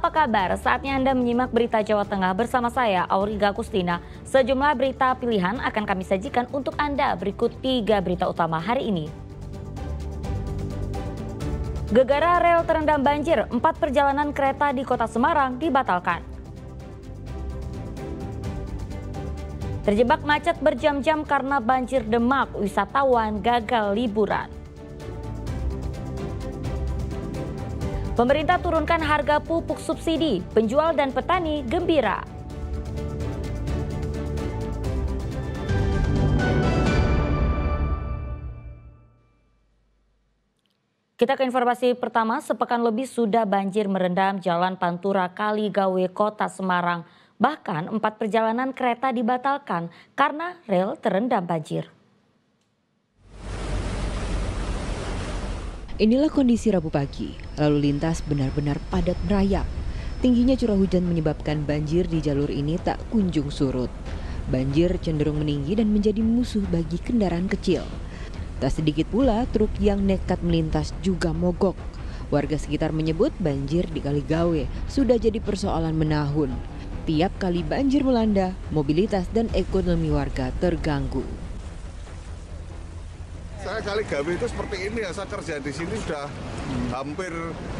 Apa kabar? Saatnya Anda menyimak berita Jawa Tengah bersama saya, Auriga Kustina. Sejumlah berita pilihan akan kami sajikan untuk Anda. Berikut 3 berita utama hari ini. Gegara rel terendam banjir, 4 perjalanan kereta di Kota Semarang dibatalkan. Terjebak macet berjam-jam karena banjir Demak, wisatawan gagal liburan. Pemerintah turunkan harga pupuk subsidi, penjual dan petani gembira. Kita ke informasi pertama, sepekan lebih sudah banjir merendam Jalan Pantura Kaligawe, Kota Semarang. Bahkan 4 perjalanan kereta dibatalkan karena rel terendam banjir. Inilah kondisi Rabu pagi, lalu lintas benar-benar padat merayap. Tingginya curah hujan menyebabkan banjir di jalur ini tak kunjung surut. Banjir cenderung meninggi dan menjadi musuh bagi kendaraan kecil. Tak sedikit pula truk yang nekat melintas juga mogok. Warga sekitar menyebut banjir di Kaligawe sudah jadi persoalan menahun. Tiap kali banjir melanda, mobilitas dan ekonomi warga terganggu. Saya Kaligawe itu seperti ini ya, saya kerja di sini sudah hampir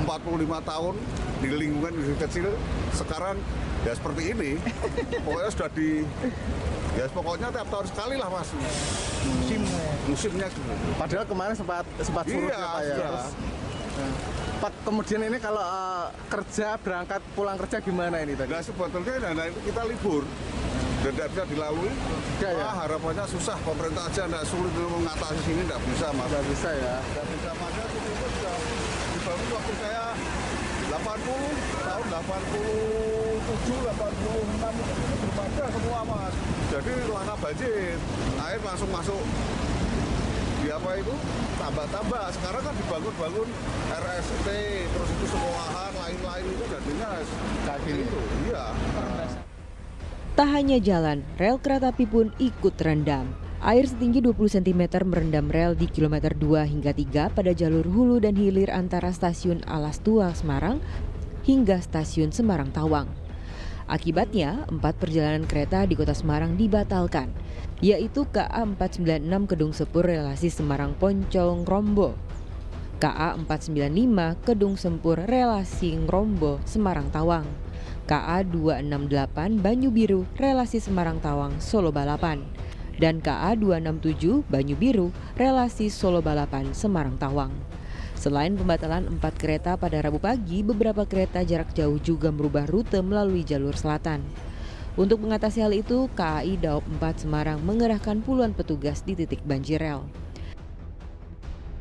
45 tahun di lingkungan kecil. Sekarang ya seperti ini, pokoknya sudah ya pokoknya tiap tahun sekali lah mas. Musimnya. Padahal kemarin sempat surut ya Pak ya. Terus, Pak, kemudian ini kalau kerja berangkat pulang kerja gimana ini tadi? Nah sebetulnya itu kita libur. Dan tidak bisa dilalui, harapannya susah, pemerintah aja tidak sulit mengatasi sini, tidak bisa mas. Tidak bisa ya? Tidak bisa, makanya itu sudah dibangun waktu saya 80, tahun 87, 86 itu belum ada semua mas. Jadi langkah banjir, air langsung masuk di apa itu, tambak-tambak. Sekarang kan dibangun-bangun RST, terus itu sekolahan, lain-lain itu jadinya kayak gini itu, iya. Tak hanya jalan, rel kereta api pun ikut terendam. Air setinggi 20 cm merendam rel di kilometer 2 hingga 3 pada jalur hulu dan hilir antara stasiun Alas Tua Semarang hingga stasiun Semarang Tawang. Akibatnya, 4 perjalanan kereta di Kota Semarang dibatalkan, yaitu KA 496 Kedung Sepur relasi Semarang Poncol Ngrombo, KA 495 Kedung Sempur relasi Ngrombo Semarang Tawang, KA 268 Banyu Biru relasi Semarang Tawang Solo Balapan, dan KA 267 Banyu Biru relasi Solo Balapan Semarang Tawang. Selain pembatalan 4 kereta pada Rabu pagi, beberapa kereta jarak jauh juga merubah rute melalui jalur selatan. Untuk mengatasi hal itu, KAI Daop 4 Semarang mengerahkan puluhan petugas di titik banjir rel.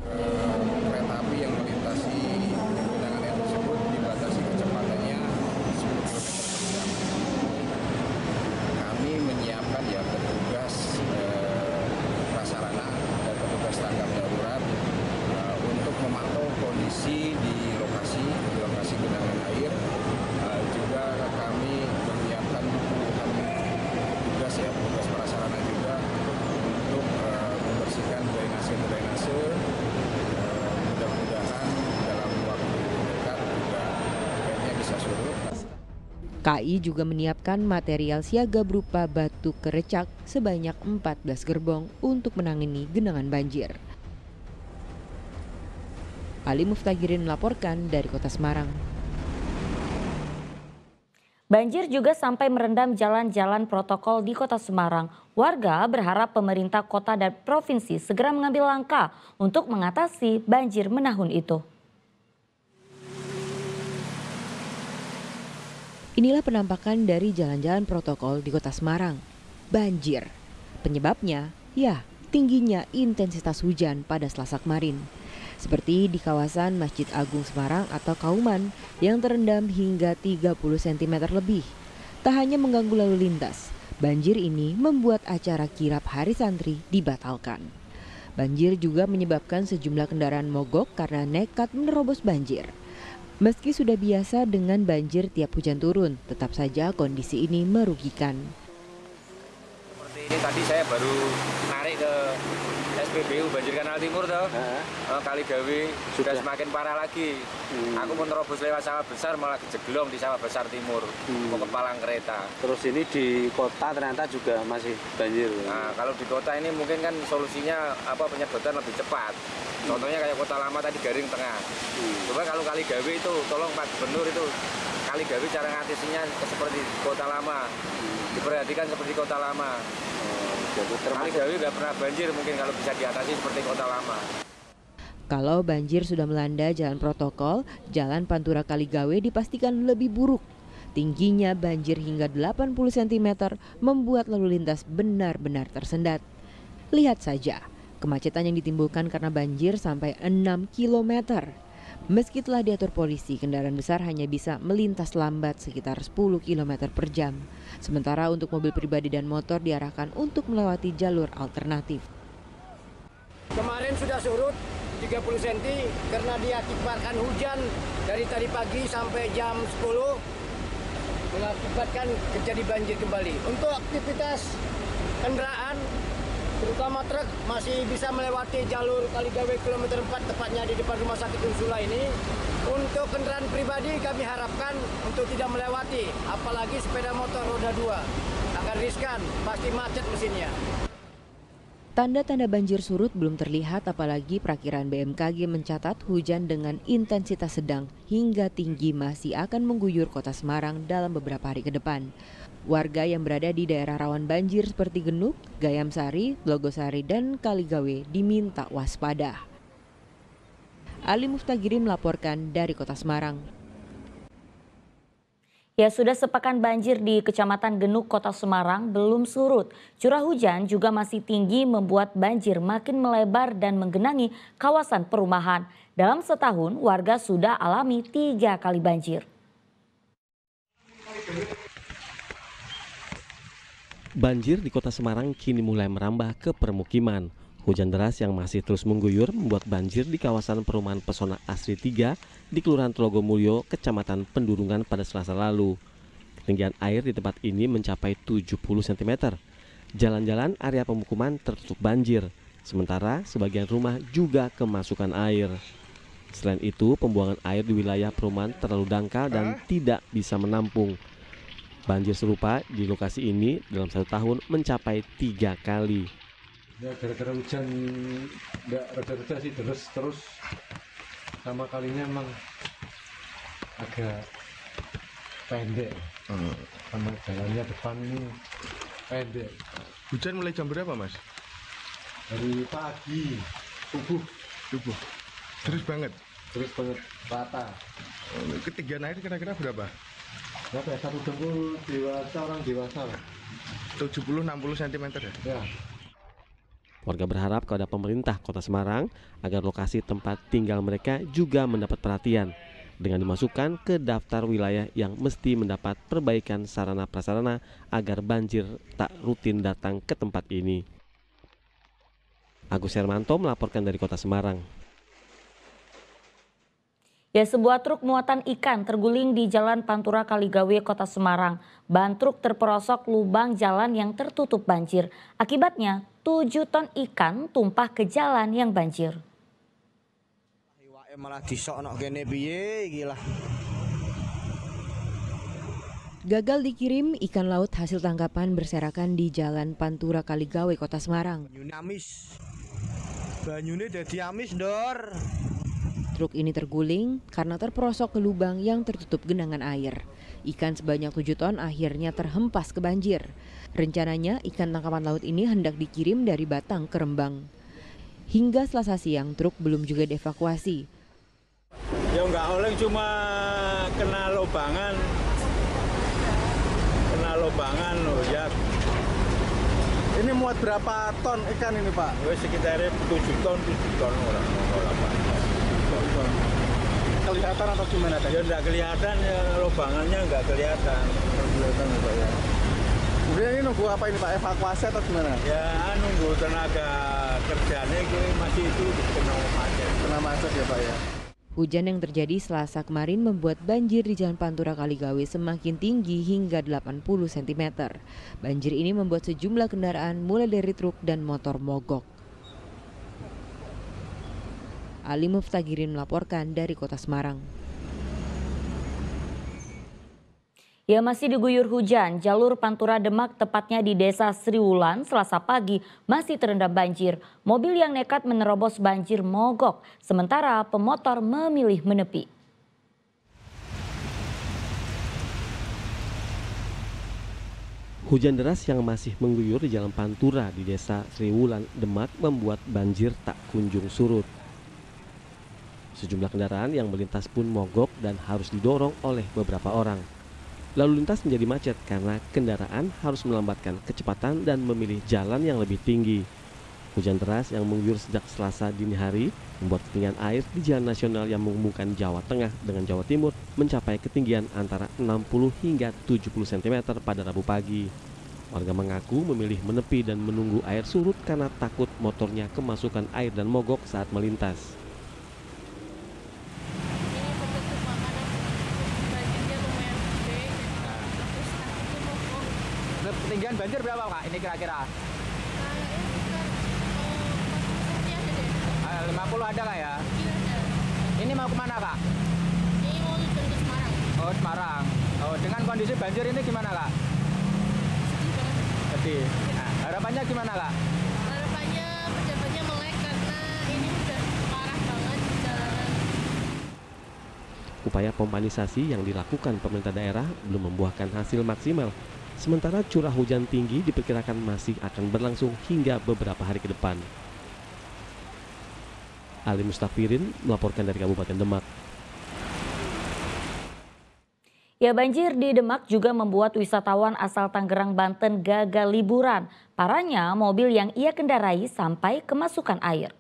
Kereta api yang melintasi genangan air tersebut dibatasi kecepatannya 10 km per jam. Kami menyiapkan ya petugas prasarana dan petugas tanggap darurat untuk memantau kondisi di lokasi genangan air. Juga kami menyiapkan petugas prasarana juga untuk membersihkan drainase. Mudah-mudahan dalam waktu dekat juga airnya bisa surut. KAI juga menyiapkan material siaga berupa batu kerecak sebanyak 14 gerbong untuk menangani genangan banjir. Ali Muftagirin melaporkan dari Kota Semarang. Banjir juga sampai merendam jalan-jalan protokol di Kota Semarang. Warga berharap pemerintah kota dan provinsi segera mengambil langkah untuk mengatasi banjir menahun itu. Inilah penampakan dari jalan-jalan protokol di Kota Semarang. Banjir. Penyebabnya, ya, tingginya intensitas hujan pada Selasa kemarin. Seperti di kawasan Masjid Agung Semarang atau Kauman yang terendam hingga 30 cm lebih. Tak hanya mengganggu lalu lintas, banjir ini membuat acara kirap Hari Santri dibatalkan. Banjir juga menyebabkan sejumlah kendaraan mogok karena nekat menerobos banjir. Meski sudah biasa dengan banjir tiap hujan turun, tetap saja kondisi ini merugikan. Seperti ini tadi saya baru narik ke SPBU banjir Kanal Timur toh. Kali Gawe sudah semakin parah lagi. Aku mau terobos lewat sawah besar malah kejeglong di sawah besar timur. Mau ke palang kereta. Terus ini di kota ternyata juga masih banjir. Nah, kalau di kota ini mungkin kan solusinya penyedotan lebih cepat. Contohnya kayak Kota Lama tadi Garing Tengah. Coba kalau Kali Gawe itu tolong Pak Gubernur itu Kali Gawe cara ngatasinya seperti Kota Lama. Diperhatikan seperti Kota Lama. Kali Gawe nggak pernah banjir, mungkin kalau bisa diatasi seperti Kota Lama. Kalau banjir sudah melanda jalan protokol, jalan Pantura Kali Gawe dipastikan lebih buruk. Tingginya banjir hingga 80 cm membuat lalu lintas benar-benar tersendat. Lihat saja, kemacetan yang ditimbulkan karena banjir sampai 6 km. Meski telah diatur polisi, kendaraan besar hanya bisa melintas lambat sekitar 10 km per jam. Sementara untuk mobil pribadi dan motor diarahkan untuk melewati jalur alternatif. Kemarin sudah surut 30 cm karena diakibatkan hujan dari tadi pagi sampai jam 10 mengakibatkan terjadi banjir kembali. Untuk aktivitas kendaraan terutama truk masih bisa melewati jalur Kali Gawe kilometer 4 tepatnya di depan Rumah Sakit Ursula ini. Untuk kendaraan pribadi kami harapkan untuk tidak melewati, apalagi sepeda motor roda 2. Akan riskan, pasti macet mesinnya. Tanda-tanda banjir surut belum terlihat, apalagi perakiran BMKG mencatat hujan dengan intensitas sedang hingga tinggi masih akan mengguyur kota Semarang dalam beberapa hari ke depan. Warga yang berada di daerah rawan banjir seperti Genuk, Gayam Sari, Logosari, dan Kali Gawe diminta waspada. Ali Muftagiri melaporkan dari kota Semarang. Ya, sudah sepekan banjir di Kecamatan Genuk, Kota Semarang belum surut. Curah hujan juga masih tinggi membuat banjir makin melebar dan menggenangi kawasan perumahan. Dalam setahun, warga sudah alami 3 kali banjir. Banjir di Kota Semarang kini mulai merambah ke permukiman. Hujan deras yang masih terus mengguyur membuat banjir di kawasan perumahan Pesona Asri 3 di Kelurahan Telogomulyo, Kecamatan Pendurungan pada Selasa lalu. Ketinggian air di tempat ini mencapai 70 cm. Jalan-jalan area pemukiman tertutup banjir, sementara sebagian rumah juga kemasukan air. Selain itu, pembuangan air di wilayah perumahan terlalu dangkal dan tidak bisa menampung. Banjir serupa di lokasi ini dalam 1 tahun mencapai 3 kali. Ya gara-gara hujan nggak reda-reda sih terus sama kalinya emang agak pendek sama jalannya depan ini pendek. Hujan mulai jam berapa Mas? Dari pagi subuh Terus banget rata. Ketinggian air kira-kira berapa? Berapa ya, 1 dengkul dewasa, orang dewasa 70-60 cm ya? Ya. Warga berharap kepada pemerintah Kota Semarang agar lokasi tempat tinggal mereka juga mendapat perhatian dengan dimasukkan ke daftar wilayah yang mesti mendapat perbaikan sarana prasarana agar banjir tak rutin datang ke tempat ini. Agus Hermanto melaporkan dari Kota Semarang. Ya, sebuah truk muatan ikan terguling di Jalan Pantura Kali Gawe, Kota Semarang. Ban truk terperosok lubang jalan yang tertutup banjir. Akibatnya 7 ton ikan tumpah ke jalan yang banjir. Malah disokno kene piye iki lah. Gagal dikirim, ikan laut hasil tangkapan berserakan di Jalan Pantura Kali Gawe, Kota Semarang. Banyune dadi amis, Dor. Truk ini terguling karena terperosok ke lubang yang tertutup genangan air. Ikan sebanyak 7 ton akhirnya terhempas ke banjir. Rencananya ikan tangkapan laut ini hendak dikirim dari Batang ke Rembang. Hingga Selasa siang truk belum juga dievakuasi. Ya nggak oleng, cuma kena lobangan loh ya. Ini muat berapa ton ikan ini Pak? Sekitar 7 ton orang. Kelihatan atau gimana tadi? Ya nggak kelihatan, ya lobangannya nggak kelihatan. Pak ya. Kemudian ini nunggu apa ini Pak, evakuasi atau gimana? Ya nunggu tenaga kerjanya masih itu kena macet ya Pak ya. Hujan yang terjadi Selasa kemarin membuat banjir di Jalan Pantura Kali Gawe semakin tinggi hingga 80 cm. Banjir ini membuat sejumlah kendaraan mulai dari truk dan motor mogok. Ali Muftagirin melaporkan dari Kota Semarang. Ya, masih diguyur hujan, jalur Pantura Demak tepatnya di Desa Sriwulan Selasa pagi masih terendam banjir. Mobil yang nekat menerobos banjir mogok, sementara pemotor memilih menepi. Hujan deras yang masih mengguyur di Jalan Pantura di Desa Sriwulan Demak membuat banjir tak kunjung surut. Sejumlah kendaraan yang melintas pun mogok dan harus didorong oleh beberapa orang. Lalu lintas menjadi macet karena kendaraan harus melambatkan kecepatan dan memilih jalan yang lebih tinggi. Hujan deras yang mengguyur sejak Selasa dini hari membuat ketinggian air di jalan nasional yang menghubungkan Jawa Tengah dengan Jawa Timur mencapai ketinggian antara 60 hingga 70 cm pada Rabu pagi. Warga mengaku memilih menepi dan menunggu air surut karena takut motornya kemasukan air dan mogok saat melintas. Ketinggian banjir berapa Kak ini kira-kira? 50 ada Kak ya? Ini mau kemana Kak? Ini mau tujuan ke Semarang. Oh Semarang. Oh dengan kondisi banjir ini gimana Kak? Sedih. Nah, harapannya gimana Kak? Harapannya pejabatnya melek karena ini udah parah banget jalanan. Upaya pompanisasi yang dilakukan pemerintah daerah belum membuahkan hasil maksimal. Sementara curah hujan tinggi diperkirakan masih akan berlangsung hingga beberapa hari ke depan. Ali Mustafirin melaporkan dari Kabupaten Demak. Ya, banjir di Demak juga membuat wisatawan asal Tangerang, Banten gagal liburan. Parahnya mobil yang ia kendarai sampai kemasukan air.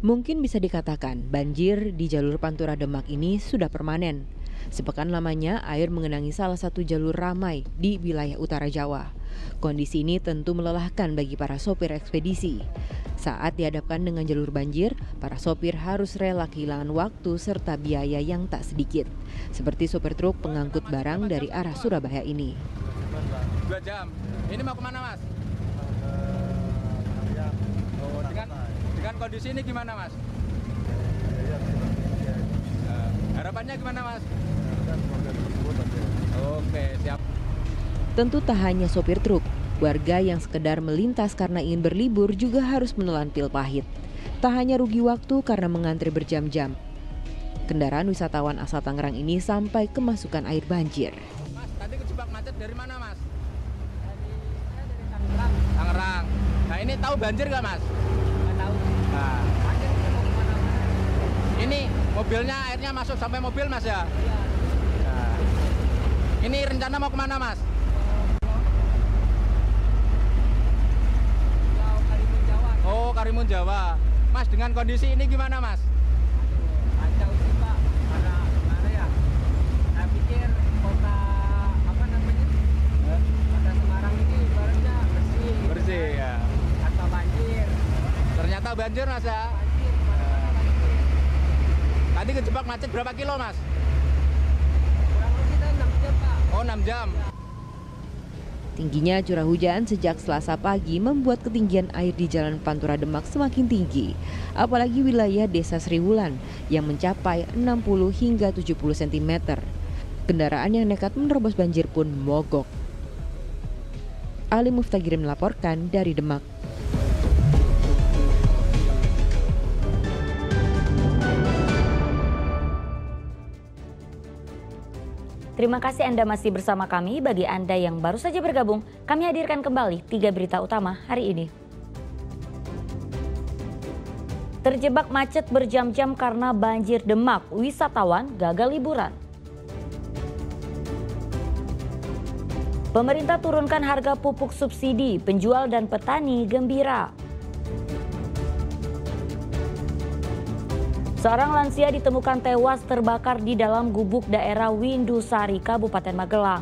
Mungkin bisa dikatakan banjir di jalur Pantura Demak ini sudah permanen. Sepekan lamanya air mengenangi salah satu jalur ramai di wilayah utara Jawa. Kondisi ini tentu melelahkan bagi para sopir ekspedisi. Saat dihadapkan dengan jalur banjir, para sopir harus rela kehilangan waktu serta biaya yang tak sedikit. Seperti sopir truk pengangkut barang dari arah Surabaya ini. 2 jam. Ini mau kemana Mas? Oh, dengan kondisi ini gimana Mas? Harapannya gimana Mas? Oke, siap. Tentu tak hanya sopir truk, warga yang sekedar melintas karena ingin berlibur juga harus menelan pil pahit. Tak hanya rugi waktu karena mengantri berjam-jam. Kendaraan wisatawan asal Tangerang ini sampai kemasukan air banjir. Mas, tadi kejebak macet dari mana Mas? Dari Tangerang. Tangerang. Nah ini tahu banjir nggak Mas? Nggak tahu. Nah. Ini mobilnya airnya masuk sampai mobil Mas ya? Iya. Nah. Ini rencana mau kemana Mas? Oh, Karimun Jawa. Mas, dengan kondisi ini gimana, Mas? Kacau sih, Pak. Karena gimana ya? Saya pikir kota apa namanya? Kota Semarang ini ibaratnya bersih. Bersih ya. Tanpa banjir. Ternyata banjir, Mas ya. Banjir, banjir. Tadi kejebak macet berapa kilo, Mas? Kurang lebih 6 jam, Pak. Oh, 6 jam. Tingginya curah hujan sejak Selasa pagi membuat ketinggian air di Jalan Pantura Demak semakin tinggi. Apalagi wilayah Desa Sriwulan yang mencapai 60 hingga 70 cm. Kendaraan yang nekat menerobos banjir pun mogok. Ali Muftagirin melaporkan dari Demak. Terima kasih Anda masih bersama kami. Bagi Anda yang baru saja bergabung, kami hadirkan kembali 3 berita utama hari ini. Terjebak macet berjam-jam karena banjir Demak, wisatawan gagal liburan. Pemerintah turunkan harga pupuk subsidi, penjual dan petani gembira. Seorang lansia ditemukan tewas terbakar di dalam gubuk daerah Windusari, Kabupaten Magelang.